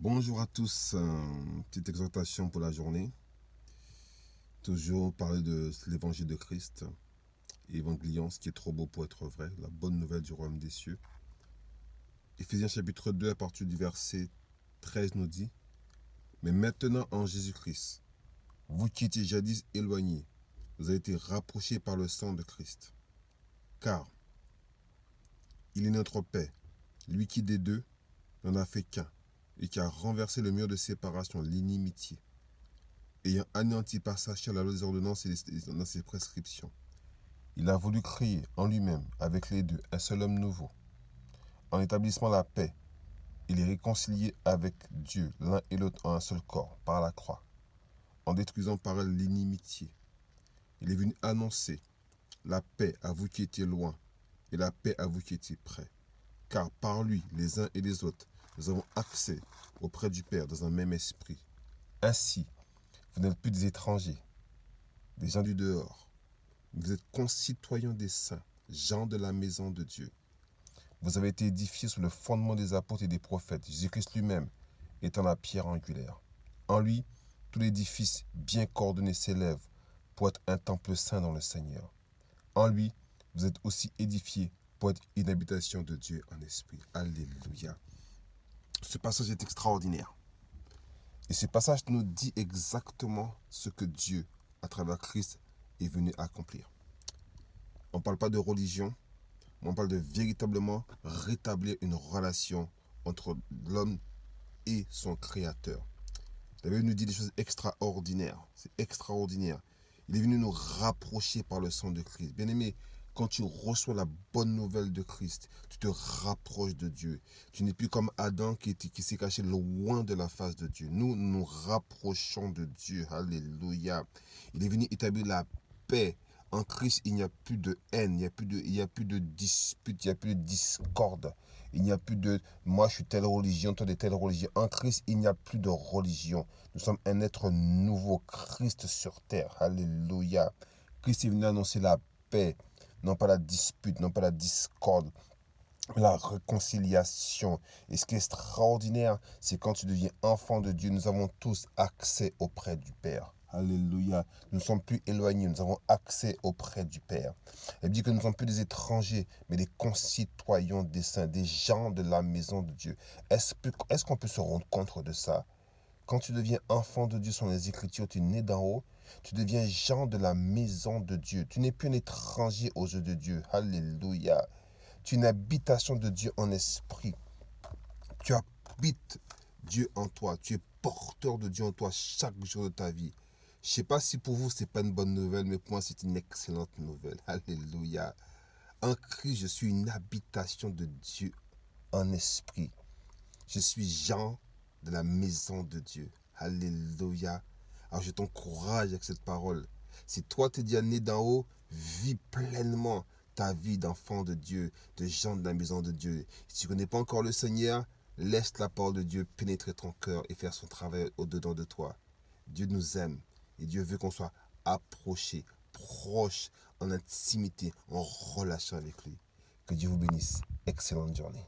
Bonjour à tous, petite exhortation pour la journée. Toujours parler de l'évangile de Christ, évangélion, ce qui est trop beau pour être vrai, la bonne nouvelle du royaume des cieux. Éphésiens chapitre 2 à partir du verset 13 nous dit: Mais maintenant en Jésus-Christ, vous qui étiez jadis éloignés, vous avez été rapprochés par le sang de Christ. Car il est notre paix, lui qui des deux n'en a fait qu'un, et qui a renversé le mur de séparation, l'inimitié, ayant anéanti par sa chair la loi des ordonnances et dans ses prescriptions. Il a voulu créer en lui-même, avec les deux, un seul homme nouveau. En établissant la paix, il est réconcilié avec Dieu, l'un et l'autre en un seul corps, par la croix. En détruisant par elle l'inimitié, il est venu annoncer la paix à vous qui étiez loin et la paix à vous qui étiez près. Car par lui, les uns et les autres, nous avons accès auprès du Père dans un même esprit. Ainsi, vous n'êtes plus des étrangers, des gens du dehors. Vous êtes concitoyens des saints, gens de la maison de Dieu. Vous avez été édifiés sur le fondement des apôtres et des prophètes, Jésus-Christ lui-même étant la pierre angulaire. En lui, tout l'édifice bien coordonné s'élève pour être un temple saint dans le Seigneur. En lui, vous êtes aussi édifiés pour être une habitation de Dieu en esprit. Alléluia. Ce passage est extraordinaire. Et ce passage nous dit exactement ce que Dieu, à travers Christ, est venu accomplir. On ne parle pas de religion, mais on parle de véritablement rétablir une relation entre l'homme et son Créateur. La Bible nous dit des choses extraordinaires. C'est extraordinaire. Il est venu nous rapprocher par le sang de Christ. Bien-aimé, quand tu reçois la bonne nouvelle de Christ, tu te rapproches de Dieu. Tu n'es plus comme Adam qui s'est caché loin de la face de Dieu. Nous nous rapprochons de Dieu. Alléluia. Il est venu établir la paix. En Christ, il n'y a plus de haine, il n'y a plus de dispute, il n'y a plus de discorde. Il n'y a plus de « moi je suis telle religion, toi de telle religion ». En Christ, il n'y a plus de religion. Nous sommes un être nouveau, Christ sur terre. Alléluia. Christ est venu annoncer la paix, non pas la dispute, non pas la discorde, mais la réconciliation. Et ce qui est extraordinaire, c'est quand tu deviens enfant de Dieu, nous avons tous accès auprès du Père. Alléluia. Nous ne sommes plus éloignés, nous avons accès auprès du Père. Elle dit que nous ne sommes plus des étrangers, mais des concitoyens des saints, des gens de la maison de Dieu. Est-ce qu'on peut se rendre compte de ça? Quand tu deviens enfant de Dieu selon les Écritures, tu es né d'en haut, tu deviens gens de la maison de Dieu. Tu n'es plus un étranger aux yeux de Dieu. Alléluia. Tu es une habitation de Dieu en esprit. Tu habites Dieu en toi. Tu es porteur de Dieu en toi chaque jour de ta vie. Je ne sais pas si pour vous, ce n'est pas une bonne nouvelle, mais pour moi, c'est une excellente nouvelle. Alléluia. En Christ, je suis une habitation de Dieu en esprit. Je suis Jean de la maison de Dieu. Alléluia. Alors je t'encourage avec cette parole. Si toi t'es déjà né d'en haut, vis pleinement ta vie d'enfant de Dieu, de Jean de la maison de Dieu. Si tu ne connais pas encore le Seigneur, laisse la parole de Dieu pénétrer ton cœur et faire son travail au-dedans de toi. Dieu nous aime et Dieu veut qu'on soit approché, proche, en intimité, en relation avec lui. Que Dieu vous bénisse. Excellente journée.